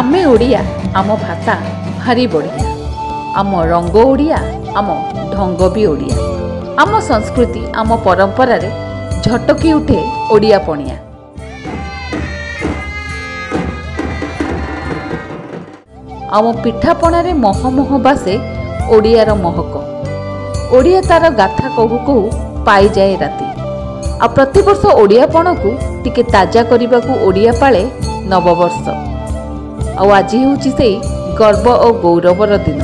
आमे ओडिया आम भाषा भारी बढ़िया आम रंग ओडिया आम ढंग भी ओडिया आम संस्कृति आम परंपरा रे झटकी उठे ओडिया पणिया। आम पिठापणा रे मह मह बासे ओडियार महक ओडिया तार गाथा कहू कहू पाई जाए राति आ प्रतिवर्ष ओडियापण को टिके ताजा करने को ओडिया पाले नववर्ष आज हूँ गर्व और गौरवर दिन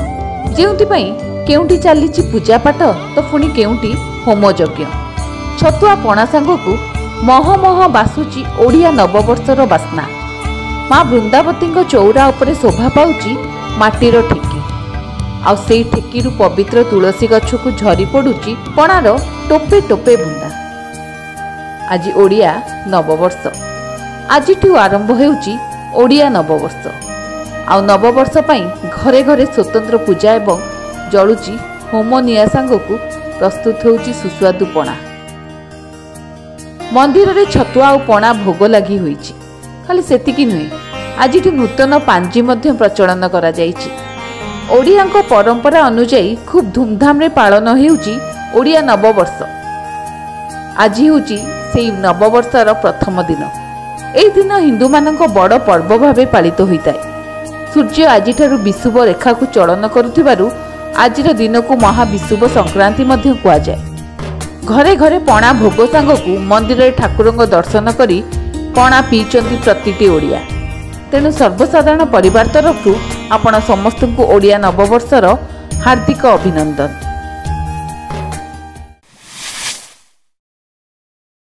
जोपाई केउटी चली पूजापाठ तो पुणी केउटी होमयज्ञ छतुआ पणा सांगू मह मह बासुची ओडिया नववर्षर बास्ना माँ वृंदावती चौरा उपरे शोभा पाउची माटीर ठेकी आउ ठेकी पवित्र तुलसी गछ को झरी पड़ुची पणार टोपे टोपे बुंदा। आज ओडिया नववर्ष आज आरंभ होउची ओडिया नववर्ष आउ नववर्ष पाई घरे घरे स्वतंत्र पूजा एवं जलुची होम निया सांगकू प्रस्तुत होउची सुस्वादु पणा। मंदिर रे छतुआ और पणा भोग लगी होइची खाली सेतिकी नुहे आज नूतन पांजी मध्य प्रचलन करा जाइची। ओडियाଙ୍କ परंपरा अनुसार खूब धूमधाम रे पालन हेउची ओडिया नववर्ष। आज होउची सेई नववर्षर प्रथम दिन एही दिन हिंदू मानक बड़ पर्व भावे पालित होइताय। सूर्य आज विषुव रेखा को चलन करुथिबारु आजिर दिन को महाविषुव संक्रांति मध्य कुआ जाए। घरे घरे पणा भोग सांगकू मंदिर रे ठाकुरंग दर्शन करी पणा पीचंती प्रतिटी ओडिया। तेणु सर्वसाधारण परिवार तरफ आपण समस्त को ओडिया नववर्षर हार्दिक अभिनंदन।